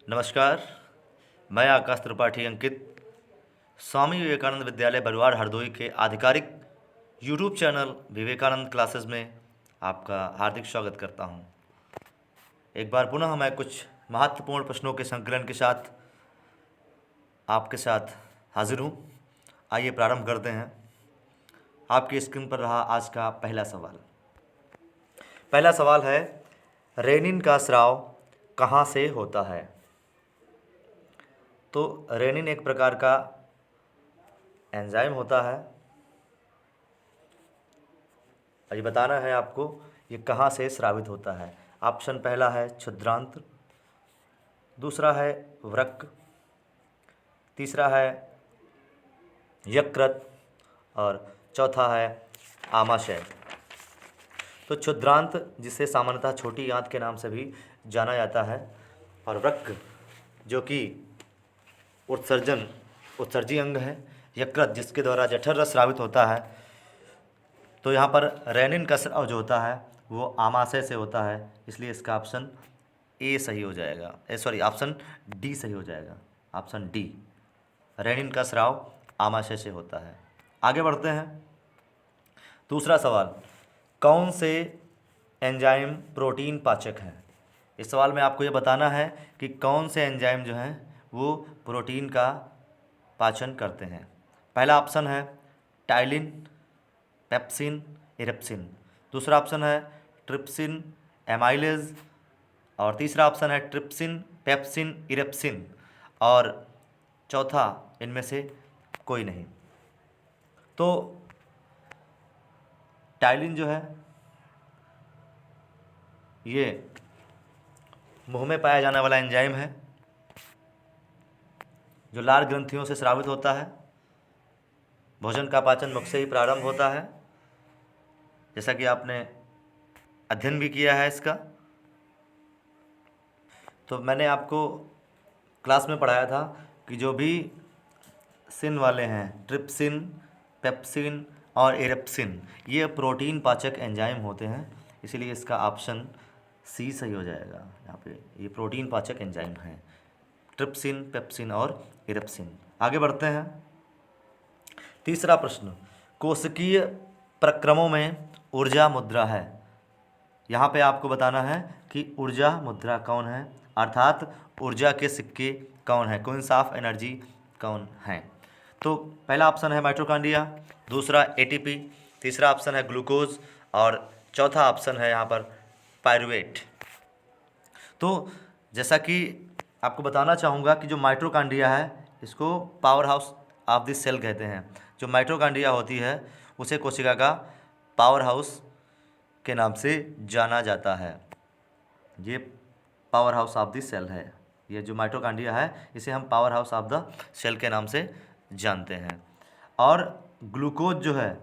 नमस्कार। मैं आकाश त्रिपाठी अंकित स्वामी विवेकानंद विद्यालय बरुआर हरदोई के आधिकारिक यूट्यूब चैनल विवेकानंद क्लासेस में आपका हार्दिक स्वागत करता हूं। एक बार पुनः मैं कुछ महत्वपूर्ण प्रश्नों के संकलन के साथ आपके साथ हाजिर हूं। आइए प्रारंभ करते हैं। आपकी स्क्रीन पर रहा आज का पहला सवाल। पहला सवाल है, रेनिन का स्राव कहाँ से होता है? तो रेनिन एक प्रकार का एंजाइम होता है। ये बताना है आपको ये कहाँ से स्रावित होता है। ऑप्शन पहला है क्षुद्रांत्र, दूसरा है वृक्क, तीसरा है यकृत और चौथा है आमाशय। तो क्षुद्रांत जिसे सामान्यतः छोटी आंत के नाम से भी जाना जाता है, और वृक्क जो कि उत्सर्जी अंग है, यकृत जिसके द्वारा जठर रस स्रावित होता है। तो यहाँ पर रेनिन का स्राव जो होता है वो आमाशय से होता है, इसलिए इसका ऑप्शन ए सही हो जाएगा। ऑप्शन डी सही हो जाएगा। ऑप्शन डी, रेनिन का स्राव आमाशय से होता है। आगे बढ़ते हैं। दूसरा सवाल, कौन से एंजाइम प्रोटीन पाचक हैं? इस सवाल में आपको ये बताना है कि कौन से एंजाइम जो हैं वो प्रोटीन का पाचन करते हैं। पहला ऑप्शन है टाइलिन, पेप्सिन, इरेप्सिन। दूसरा ऑप्शन है ट्रिप्सिन, एमाइलेज। और तीसरा ऑप्शन है ट्रिप्सिन, पेप्सिन, इरेप्सिन। और चौथा इनमें से कोई नहीं। तो टाइलिन जो है ये मुंह में पाया जाने वाला एंजाइम है जो लार ग्रंथियों से स्रावित होता है। भोजन का पाचन मुख से ही प्रारंभ होता है, जैसा कि आपने अध्ययन भी किया है इसका। तो मैंने आपको क्लास में पढ़ाया था कि जो भी सिन वाले हैं, ट्रिप्सिन, पेप्सिन और इरेप्सिन, ये प्रोटीन पाचक एंजाइम होते हैं, इसीलिए इसका ऑप्शन सी सही हो जाएगा। यहाँ पे ये प्रोटीन पाचक एंजाइम हैं, ट्रिप्सिन, पेप्सिन और इरेप्सिन। आगे बढ़ते हैं। तीसरा प्रश्न, कोशिकीय प्रक्रमों में ऊर्जा मुद्रा है। यहाँ पे आपको बताना है कि ऊर्जा मुद्रा कौन है, अर्थात ऊर्जा के सिक्के कौन है, क्वींस ऑफ एनर्जी कौन है। तो पहला ऑप्शन है माइटोकॉन्ड्रिया, दूसरा एटीपी, तीसरा ऑप्शन है ग्लूकोज और चौथा ऑप्शन है यहाँ पर पायरुवेट। तो जैसा कि आपको बताना चाहूँगा कि जो माइटोकॉन्ड्रिया है इसको power house of the cell कहते हैं। जो माइटोकॉन्ड्रिया होती है उसे कोशिका का पावर हाउस के नाम से जाना जाता है। ये power house of the cell है। ये जो माइटोकॉन्ड्रिया है इसे हम power house of the cell के नाम से जानते हैं। और ग्लूकोज जो है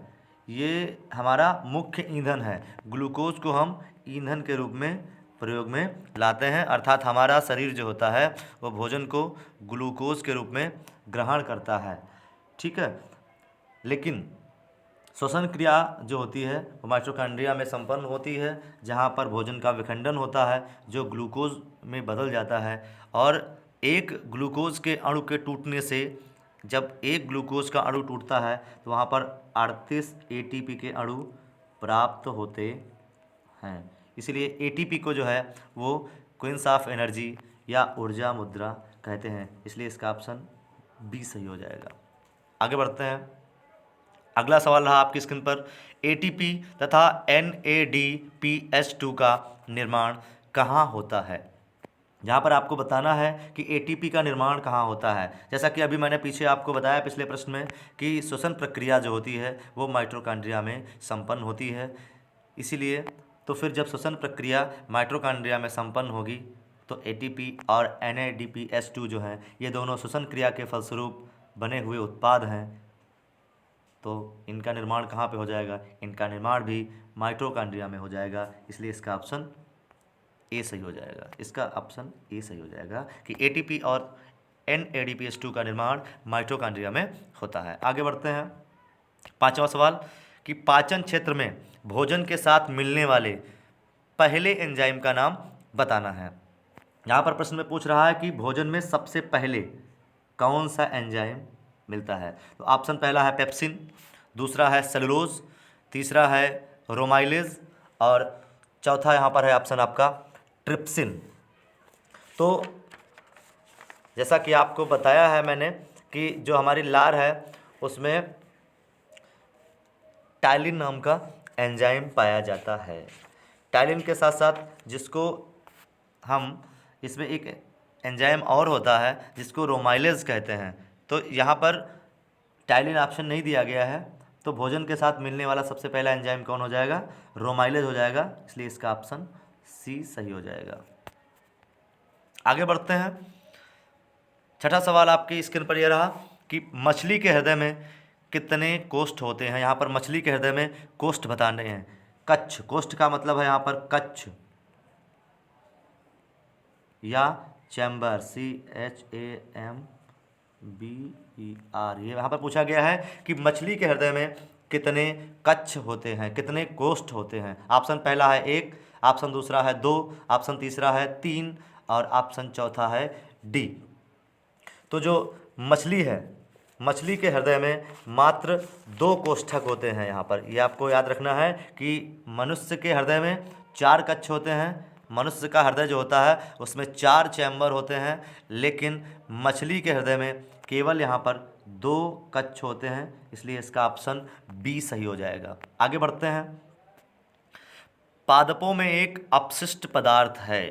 ये हमारा मुख्य ईंधन है। ग्लूकोज को हम ईंधन के रूप में प्रयोग में लाते हैं, अर्थात हमारा शरीर जो होता है वो भोजन को ग्लूकोज के रूप में ग्रहण करता है। ठीक है, लेकिन श्वसन क्रिया जो होती है वो माइटोकॉन्ड्रिया में संपन्न होती है, जहाँ पर भोजन का विखंडन होता है जो ग्लूकोज में बदल जाता है। और एक ग्लूकोज के अणु के टूटने से, जब एक ग्लूकोज का अणु टूटता है तो वहाँ पर 38 एटीपी के अणु प्राप्त होते हैं। इसलिए एटीपी को जो है वो क्वींस ऑफ एनर्जी या ऊर्जा मुद्रा कहते हैं, इसलिए इसका ऑप्शन बी सही हो जाएगा। आगे बढ़ते हैं। अगला सवाल रहा आपकी स्क्रीन पर, एटीपी तथा NADPH2 का निर्माण कहाँ होता है? यहाँ पर आपको बताना है कि एटीपी का निर्माण कहाँ होता है। जैसा कि अभी मैंने पीछे आपको बताया पिछले प्रश्न में कि श्वसन प्रक्रिया जो होती है वो माइटोकॉन्ड्रिया में संपन्न होती है। इसीलिए तो फिर जब श्वसन प्रक्रिया माइटोकॉन्ड्रिया में संपन्न होगी तो एटीपी और NADPH2 जो हैं ये दोनों श्वसन क्रिया के फलस्वरूप बने हुए उत्पाद हैं। तो इनका निर्माण कहाँ पे हो जाएगा? इनका निर्माण भी माइटोकॉन्ड्रिया में हो जाएगा, इसलिए इसका ऑप्शन ए सही हो जाएगा। इसका ऑप्शन ए सही हो जाएगा कि एटीपी और NADPH2 का निर्माण माइटोकॉन्ड्रिया में होता है। आगे बढ़ते हैं। पांचवा सवाल कि पाचन क्षेत्र में भोजन के साथ मिलने वाले पहले एंजाइम का नाम बताना है। यहाँ पर प्रश्न में पूछ रहा है कि भोजन में सबसे पहले कौन सा एंजाइम मिलता है। तो ऑप्शन पहला है पेप्सिन, दूसरा है सेलुलोज, तीसरा है रोमाइलेज और चौथा यहाँ पर है ऑप्शन आपका ट्रिप्सिन। तो जैसा कि आपको बताया है मैंने कि जो हमारी लार है उसमें टाइलिन नाम का एंजाइम पाया जाता है। टाइलिन के साथ साथ जिसको हम इसमें एक एंजाइम और होता है जिसको रोमाइलेज कहते हैं। तो यहाँ पर टाइलिन ऑप्शन नहीं दिया गया है, तो भोजन के साथ मिलने वाला सबसे पहला एंजाइम कौन हो जाएगा, रोमाइलेज हो जाएगा, इसलिए इसका ऑप्शन सी सही हो जाएगा। आगे बढ़ते हैं। छठा सवाल आपकी स्क्रीन पर यह रहा कि मछली के हृदय में कितने कोष्ठ होते हैं। यहाँ पर मछली के हृदय में कोष्ठ बताने हैं। कच्छ, कोष्ठ का मतलब है यहाँ पर कच्छ या चैम्बर, CHAMBER। ये यहाँ पर पूछा गया है कि मछली के हृदय में कितने कच्छ होते हैं, कितने कोष्ठ होते हैं। ऑप्शन पहला है 1, ऑप्शन दूसरा है 2, ऑप्शन तीसरा है 3 और ऑप्शन चौथा है डी। तो जो मछली है, मछली के हृदय में मात्र 2 कोष्ठक होते हैं। यहाँ पर ये आपको याद रखना है कि मनुष्य के हृदय में 4 कक्ष होते हैं। मनुष्य का हृदय जो होता है उसमें 4 चैम्बर होते हैं, लेकिन मछली के हृदय में केवल यहाँ पर 2 कक्ष होते हैं, इसलिए इसका ऑप्शन बी सही हो जाएगा। आगे बढ़ते हैं। पादपों में एक अपशिष्ट पदार्थ है।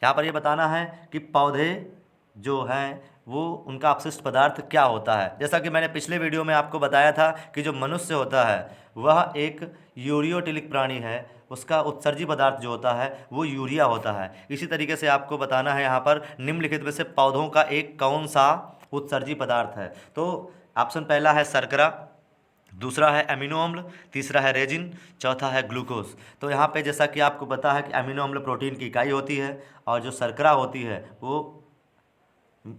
यहाँ पर ये बताना है कि पौधे जो हैं वो उनका अपशिष्ट पदार्थ क्या होता है। जैसा कि मैंने पिछले वीडियो में आपको बताया था कि जो मनुष्य होता है वह एक यूरियोटिलिक प्राणी है, उसका उत्सर्जी पदार्थ जो होता है वो यूरिया होता है। इसी तरीके से आपको बताना है यहाँ पर निम्नलिखित में से पौधों का एक कौन सा उत्सर्जी पदार्थ है। तो ऑप्शन पहला है शर्करा, दूसरा है अमीनो अम्ल, तीसरा है रेजिन, चौथा है ग्लूकोज। तो यहाँ पे जैसा कि आपको पता है कि अमीनो अम्ल प्रोटीन की इकाई होती है और जो शर्करा होती है वो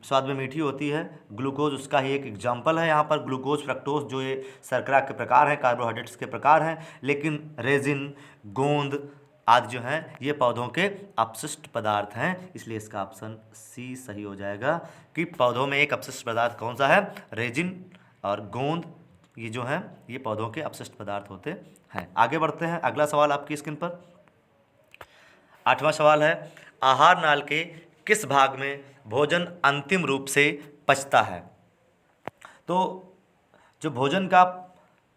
स्वाद में मीठी होती है। ग्लूकोज उसका ही एक एग्जाम्पल है। यहाँ पर ग्लूकोज, फ्रक्टोज जो ये शर्करा के प्रकार हैं, कार्बोहाइड्रेट्स के प्रकार हैं, लेकिन रेजिन, गोंद आदि जो हैं ये पौधों के अपशिष्ट पदार्थ हैं, इसलिए इसका ऑप्शन सी सही हो जाएगा कि पौधों में एक अपशिष्ट पदार्थ कौन सा है, रेजिन और गोंद, ये जो हैं ये पौधों के अपशिष्ट पदार्थ होते हैं। आगे बढ़ते हैं। अगला सवाल आपकी स्क्रीन पर 8वां सवाल है, आहार नाल के किस भाग में भोजन अंतिम रूप से पचता है। तो जो भोजन का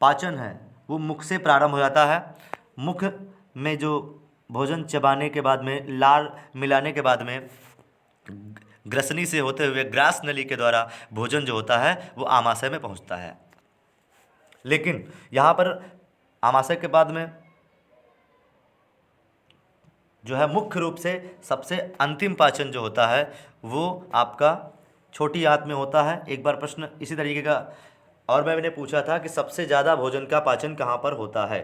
पाचन है वो मुख से प्रारंभ हो जाता है। मुख में जो भोजन चबाने के बाद में, लार मिलाने के बाद में ग्रसनी से होते हुए ग्रास नली के द्वारा भोजन जो होता है वो आमाशय में पहुंचता है। लेकिन यहाँ पर आमाशय के बाद में जो है मुख्य रूप से सबसे अंतिम पाचन जो होता है वो आपका छोटी आंत में होता है। एक बार प्रश्न इसी तरीके का और मैंने पूछा था कि सबसे ज़्यादा भोजन का पाचन कहाँ पर होता है,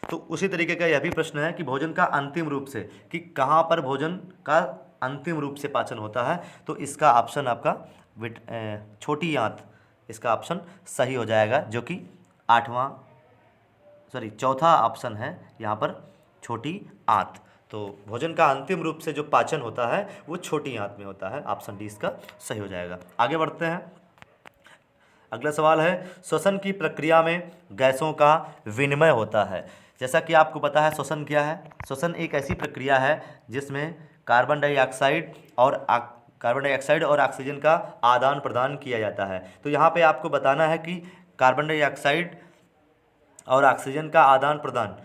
तो उसी तरीके का यह भी प्रश्न है कि भोजन का अंतिम रूप से, कि कहाँ पर भोजन का अंतिम रूप से पाचन होता है। तो इसका ऑप्शन आपका छोटी आंत, इसका ऑप्शन सही हो जाएगा, जो कि चौथा ऑप्शन है यहाँ पर छोटी आंत। तो भोजन का अंतिम रूप से जो पाचन होता है वो छोटी आंत में होता है। ऑप्शन डी इसका सही हो जाएगा। आगे बढ़ते हैं। अगला सवाल है, श्वसन की प्रक्रिया में गैसों का विनिमय होता है। जैसा कि आपको पता है श्वसन क्या है। श्वसन एक ऐसी प्रक्रिया है जिसमें कार्बन डाइऑक्साइड और ऑक्सीजन का आदान प्रदान किया जाता है। तो यहाँ पे आपको बताना है कि कार्बन डाइऑक्साइड और ऑक्सीजन का आदान प्रदान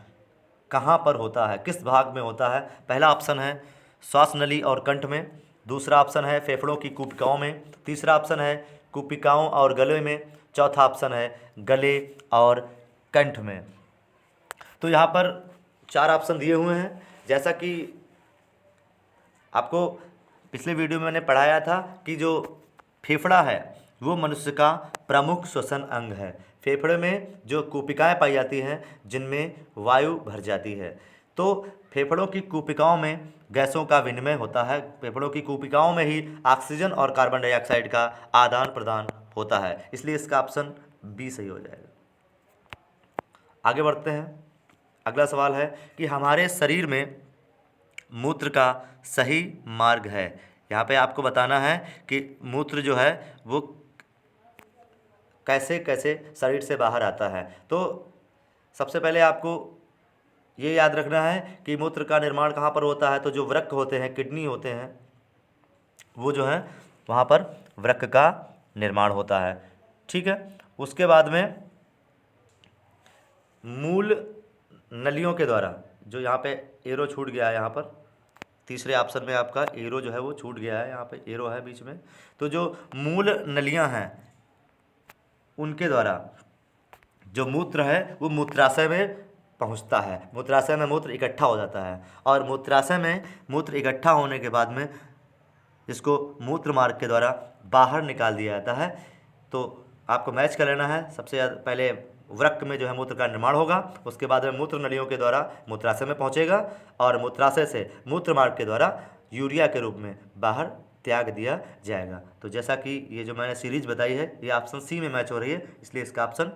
कहाँ पर होता है, किस भाग में होता है। पहला ऑप्शन है श्वास नली और कंठ में, दूसरा ऑप्शन है फेफड़ों की कुपिकाओं में, तीसरा ऑप्शन है कुपिकाओं और गले में, चौथा ऑप्शन है गले और कंठ में। तो यहाँ पर 4 ऑप्शन दिए हुए हैं। जैसा कि आपको पिछले वीडियो में मैंने पढ़ाया था कि जो फेफड़ा है वो मनुष्य का प्रमुख श्वसन अंग है। फेफड़े में जो कुपिकाएँ पाई जाती हैं जिनमें वायु भर जाती है, तो फेफड़ों की कुपिकाओं में गैसों का विनिमय होता है। फेफड़ों की कुपिकाओं में ही ऑक्सीजन और कार्बन डाइऑक्साइड का आदान प्रदान होता है, इसलिए इसका ऑप्शन बी सही हो जाएगा। आगे बढ़ते हैं। अगला सवाल है कि हमारे शरीर में मूत्र का सही मार्ग है। यहाँ पे आपको बताना है कि मूत्र जो है वो कैसे कैसे शरीर से बाहर आता है। तो सबसे पहले आपको ये याद रखना है कि मूत्र का निर्माण कहाँ पर होता है। तो जो वृक्क होते हैं, किडनी होते हैं, वो जो है वहाँ पर वृक्क का निर्माण होता है। ठीक है। उसके बाद में मूल नलियों के द्वारा, जो यहाँ पे एरो छूट गया है, यहाँ पर तीसरे ऑप्शन में आपका एरो जो है वो छूट गया है, यहाँ पे एरो है बीच में। तो जो मूल नलियाँ हैं उनके द्वारा जो मूत्र है वो मूत्राशय में पहुंचता है। मूत्राशय में मूत्र इकट्ठा हो जाता है और मूत्राशय में मूत्र इकट्ठा होने के बाद में इसको मूत्र मार्ग के द्वारा बाहर निकाल दिया जाता है। तो आपको मैच कर लेना है। सबसे पहले वृक्क में जो है मूत्र का निर्माण होगा, उसके बाद में मूत्र नलियों के द्वारा मूत्राशय में पहुंचेगा और मूत्राशय से मूत्र मार्ग के द्वारा यूरिया के रूप में बाहर त्याग दिया जाएगा। तो जैसा कि ये जो मैंने सीरीज बताई है ये ऑप्शन सी में मैच हो रही है, इसलिए इसका ऑप्शन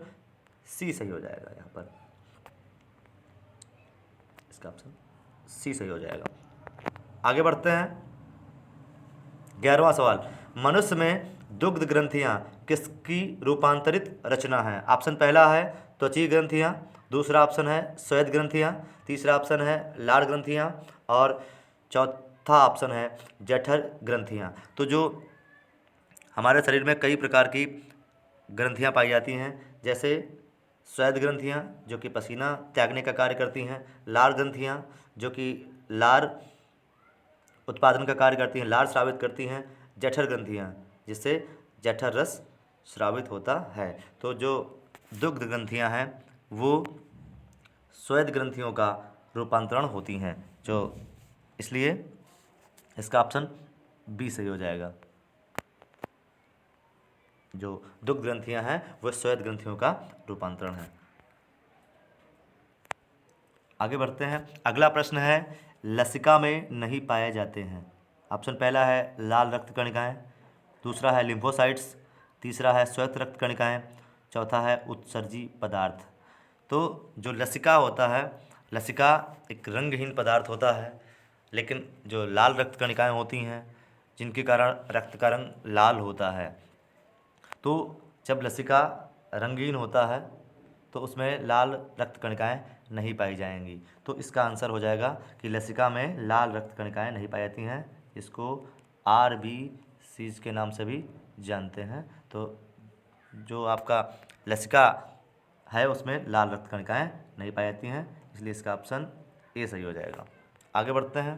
सी सही हो जाएगा। यहाँ पर इसका ऑप्शन सी सही हो जाएगा। आगे बढ़ते हैं। 11वां सवाल, मनुष्य में दुग्ध ग्रंथियां किसकी रूपांतरित रचना है। ऑप्शन पहला है त्वची ग्रंथियां, दूसरा ऑप्शन है श्वेत ग्रंथियां, तीसरा ऑप्शन है लार ग्रंथियां और चौथा ऑप्शन है जठर ग्रंथियां। तो जो हमारे शरीर में कई प्रकार की ग्रंथियां पाई जाती हैं, जैसे श्वेत ग्रंथियां जो कि पसीना त्यागने का कार्य करती हैं, लार ग्रंथियां जो कि लार उत्पादन का कार्य करती हैं, लार स्रावित करती हैं, जठर ग्रंथियाँ जिससे जठर रस स्रावित होता है। तो जो दुग्ध ग्रंथियाँ हैं वो श्वेत ग्रंथियों का रूपांतरण होती हैं, जो इसलिए इसका ऑप्शन बी सही हो जाएगा। जो दुग्ध ग्रंथियाँ हैं वो श्वेत ग्रंथियों का रूपांतरण है। आगे बढ़ते हैं। अगला प्रश्न है लसिका में नहीं पाए जाते हैं। ऑप्शन पहला है लाल रक्त कणिकाएँ, दूसरा है लिम्फोसाइट्स, तीसरा है श्वेत रक्त कणिकाएँ, चौथा है उत्सर्जी पदार्थ। तो जो लसिका होता है, लसिका एक रंगहीन पदार्थ होता है, लेकिन जो लाल रक्त कणिकाएँ होती हैं जिनके कारण रक्त का रंग लाल होता है। तो जब लसिका रंगीन होता है तो उसमें लाल रक्त कणिकाएँ नहीं पाई जाएंगी। तो इसका आंसर हो जाएगा कि लसिका में लाल रक्त कणिकाएँ नहीं पाई जाती हैं। इसको RBC के नाम से भी जानते हैं। तो जो आपका लसिका है उसमें लाल रक्त कणिकाएँ नहीं पाई जाती हैं, इसलिए इसका ऑप्शन ए सही हो जाएगा। आगे बढ़ते हैं।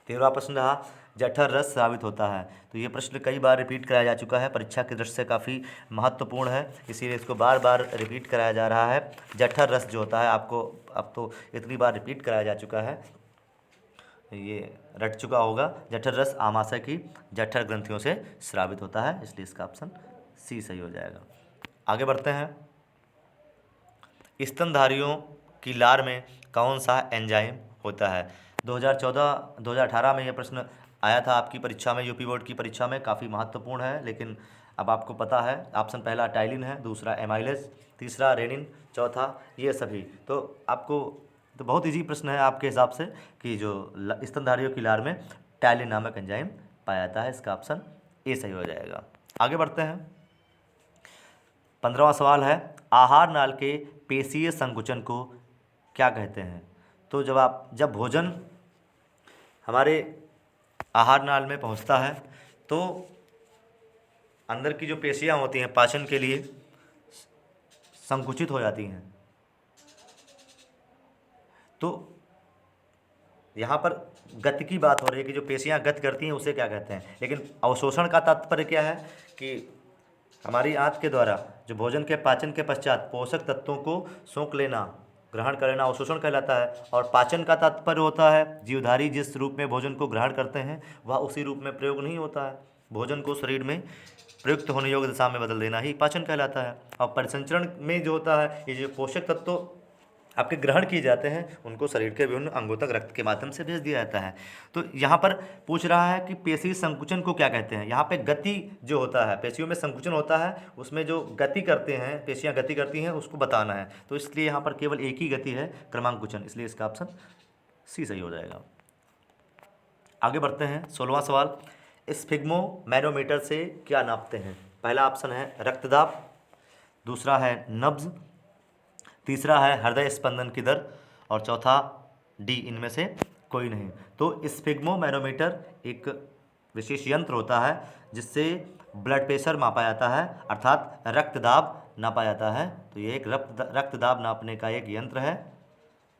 13वां प्रश्न रहा जठर रस स्रावित होता है। तो ये प्रश्न कई बार रिपीट कराया जा चुका है, परीक्षा की दृष्टि से काफ़ी महत्वपूर्ण है, इसीलिए इसको बार बार रिपीट कराया जा रहा है। जठर रस जो होता है आपको अब तो इतनी बार रिपीट कराया जा चुका है, ये रट चुका होगा। जठर रस आमाशय की जठर ग्रंथियों से स्रावित होता है, इसलिए इसका ऑप्शन सी सही हो जाएगा। आगे बढ़ते हैं। स्तनधारियों की लार में कौन सा एंजाइम होता है। 2018 में यह प्रश्न आया था आपकी परीक्षा में, यूपी बोर्ड की परीक्षा में, काफ़ी महत्वपूर्ण है। लेकिन अब आपको पता है ऑप्शन पहला टाइलिन है, दूसरा एमाइलेज, तीसरा रेनिन, चौथा ये सभी। तो आपको तो बहुत इजी प्रश्न है आपके हिसाब से कि जो स्तनधारियों की लार में टाइलिन नामक एंजाइम पाया जाता है, इसका ऑप्शन ए सही हो जाएगा। आगे बढ़ते हैं। 15वां सवाल है आहार नाल के पेशीय संकुचन को क्या कहते हैं। तो जब भोजन हमारे आहार नाल में पहुंचता है तो अंदर की जो पेशियां होती हैं पाचन के लिए संकुचित हो जाती हैं। तो यहाँ पर गति की बात हो रही है कि जो पेशियां गति करती हैं उसे क्या कहते हैं, लेकिन अवशोषण का तात्पर्य क्या है कि हमारी आंत के द्वारा जो भोजन के पाचन के पश्चात पोषक तत्वों को सोख लेना, ग्रहण कर लेना अवशोषण कहलाता है। और पाचन का तात्पर्य होता है जीवधारी जिस रूप में भोजन को ग्रहण करते हैं वह उसी रूप में प्रयोग नहीं होता है, भोजन को शरीर में प्रयुक्त होने योग्य दिशा में बदल देना ही पाचन कहलाता है। और परिसंचरण में जो होता है ये जो पोषक तत्व आपके ग्रहण किए जाते हैं उनको शरीर के विभिन्न अंगों तक रक्त के माध्यम से भेज दिया जाता है। तो यहाँ पर पूछ रहा है कि पेशी संकुचन को क्या कहते हैं। यहाँ पे गति जो होता है, पेशियों में संकुचन होता है, उसमें जो गति करते हैं, पेशियाँ गति करती हैं उसको बताना है। तो इसलिए यहाँ पर केवल एक ही गति है क्रमांकुचन, इसलिए इसका ऑप्शन सी सही हो जाएगा। आगे बढ़ते हैं। 16वां सवाल, स्फिग्मोमैनोमीटर से क्या नापते हैं? पहला ऑप्शन है रक्तदाब, दूसरा है नब्ज, तीसरा है हृदय स्पंदन की दर और चौथा डी, इनमें से कोई नहीं। तो स्फिग्मोमैनोमीटर एक विशेष यंत्र होता है जिससे ब्लड प्रेशर मापा जाता है, अर्थात रक्तदाब नापा जाता है। तो ये एक रक्तदाब नापने का एक यंत्र है,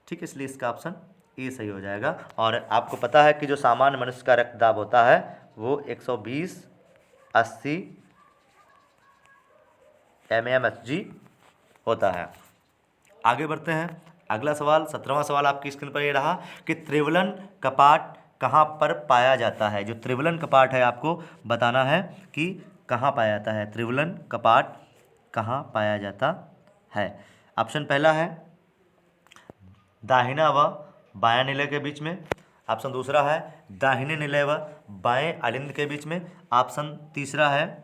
ठीक है, इसलिए इसका ऑप्शन ए सही हो जाएगा। और आपको पता है कि जो सामान्य मनुष्य का रक्तदाब होता है वो 120/80 mmHg होता है। आगे बढ़ते हैं। अगला सवाल 17वां सवाल आपकी स्क्रीन पर ये रहा कि त्रिवलन कपाट कहाँ पर पाया जाता है? जो त्रिवलन कपाट है आपको बताना है कि कहाँ पाया जाता है, त्रिवलन कपाट कहाँ पाया जाता है। ऑप्शन पहला है दाहिना व बायां निलय के बीच में, ऑप्शन दूसरा है दाहिने निलय व बाएं अलिंद के बीच में, ऑप्शन तीसरा है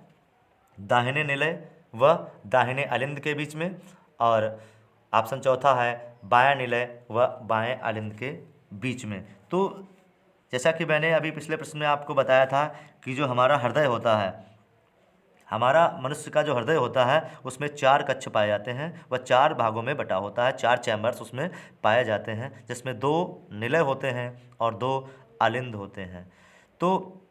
दाहिने निलय व दाहिने अलिंद के बीच में, और ऑप्शन चौथा है बायां निलय व बाएं अलिंद के बीच में। तो जैसा कि मैंने अभी पिछले प्रश्न में आपको बताया था कि जो हमारा हृदय होता है, हमारा मनुष्य का जो हृदय होता है उसमें 4 कक्ष पाए जाते हैं, वह 4 भागों में बटा होता है, 4 चैम्बर्स उसमें पाए जाते हैं, जिसमें 2 निलय होते हैं और 2 अलिंद होते हैं। तो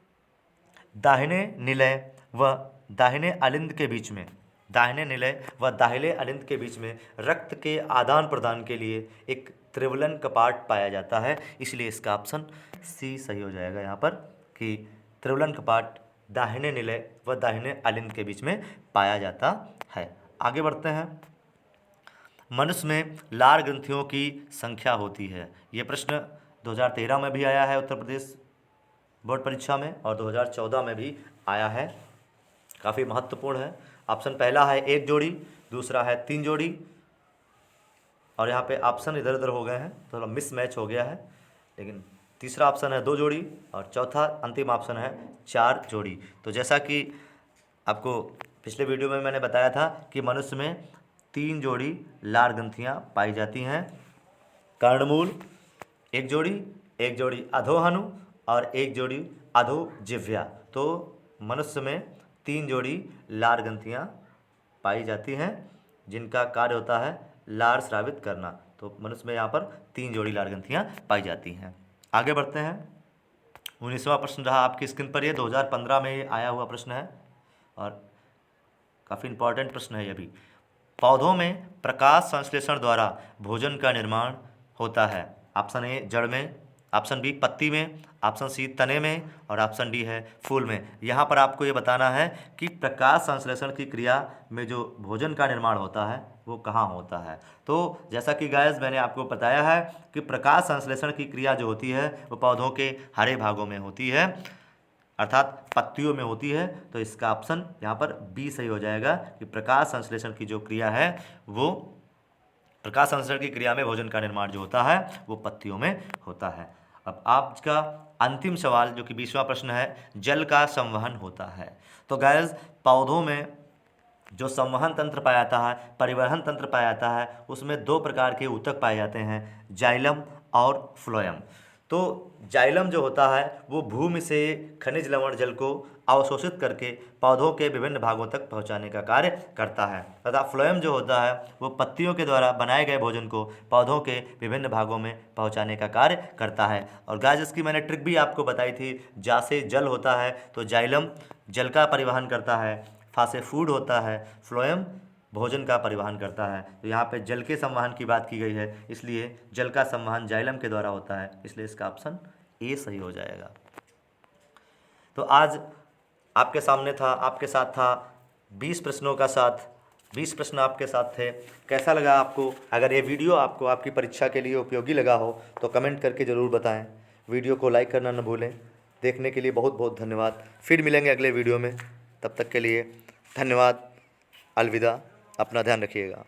दाहिने निलय व दाहिने अलिंद के बीच में, दाहिने निलय व दाहिने अलिंद के बीच में रक्त के आदान प्रदान के लिए एक त्रिवलन कपाट पाया जाता है, इसलिए इसका ऑप्शन सी सही हो जाएगा यहाँ पर कि त्रिवलन कपाट दाहिने निलय व दाहिने अलिंद के बीच में पाया जाता है। आगे बढ़ते हैं। मनुष्य में लार ग्रंथियों की संख्या होती है। ये प्रश्न 2013 में भी आया है उत्तर प्रदेश बोर्ड परीक्षा में, और 2014 में भी आया है, काफ़ी महत्वपूर्ण है। ऑप्शन पहला है 1 जोड़ी, दूसरा है 3 जोड़ी, और यहाँ पे ऑप्शन इधर उधर हो गए हैं, थोड़ा मिसमैच हो गया है, लेकिन तीसरा ऑप्शन है 2 जोड़ी और चौथा अंतिम ऑप्शन है 4 जोड़ी। तो जैसा कि आपको पिछले वीडियो में मैंने बताया था कि मनुष्य में 3 जोड़ी लार ग्रंथियाँ पाई जाती हैं, कर्णमूल 1 जोड़ी, 1 जोड़ी अधोहनु और 1 जोड़ी अधोजिह्वा। तो मनुष्य में 3 जोड़ी लार ग्रंथियाँ पाई जाती हैं जिनका कार्य होता है लार स्रावित करना। तो मनुष्य में यहाँ पर 3 जोड़ी लार ग्रंथियाँ पाई जाती हैं। आगे बढ़ते हैं। 19वां प्रश्न रहा आपकी स्क्रीन पर, ये 2015 में आया हुआ प्रश्न है और काफ़ी इंपॉर्टेंट प्रश्न है ये भी। पौधों में प्रकाश संश्लेषण द्वारा भोजन का निर्माण होता है। ऑप्शन ए जड़ में, ऑप्शन बी पत्ती में, ऑप्शन सी तने में और ऑप्शन डी है फूल में। यहाँ पर आपको ये बताना है कि प्रकाश संश्लेषण की क्रिया में जो भोजन का निर्माण होता है वो कहाँ होता है। तो जैसा कि गाइस मैंने आपको बताया है कि प्रकाश संश्लेषण की क्रिया जो होती है वो पौधों के हरे भागों में होती है, अर्थात पत्तियों में होती है। तो इसका ऑप्शन यहाँ पर बी सही हो जाएगा कि प्रकाश संश्लेषण की जो क्रिया है वो, प्रकाश संश्लेषण की क्रिया में भोजन का निर्माण जो होता है वो पत्तियों में होता है। अब आज का अंतिम सवाल जो कि 20वां प्रश्न है, जल का संवहन होता है। तो गाइस पौधों में जो संवहन तंत्र पाया जाता है, परिवहन तंत्र पाया जाता है, उसमें 2 प्रकार के ऊतक पाए जाते हैं, जाइलम और फ्लोएम। तो जाइलम जो होता है वो भूमि से खनिज लवण जल को अवशोषित करके पौधों के विभिन्न भागों तक पहुंचाने का कार्य करता है, तथा फ्लोएम जो होता है वो पत्तियों के द्वारा बनाए गए भोजन को पौधों के विभिन्न भागों में पहुंचाने का कार्य करता है। और गाइस इसकी मैंने ट्रिक भी आपको बताई थी, जा से जल होता है तो जाइलम जल का परिवहन करता है, फा से फूड होता है, फ्लोएम भोजन का परिवहन करता है। तो यहाँ पे जल के संवहन की बात की गई है, इसलिए जल का संवहन जाइलम के द्वारा होता है, इसलिए इसका ऑप्शन ए सही हो जाएगा। तो आज आपके सामने था, आपके साथ था 20 प्रश्नों का साथ, 20 प्रश्न आपके साथ थे। कैसा लगा आपको? अगर ये वीडियो आपको आपकी परीक्षा के लिए उपयोगी लगा हो तो कमेंट करके ज़रूर बताएं। वीडियो को लाइक करना न भूलें। देखने के लिए बहुत बहुत धन्यवाद। फिर मिलेंगे अगले वीडियो में, तब तक के लिए धन्यवाद, अलविदा, अपना ध्यान रखिएगा।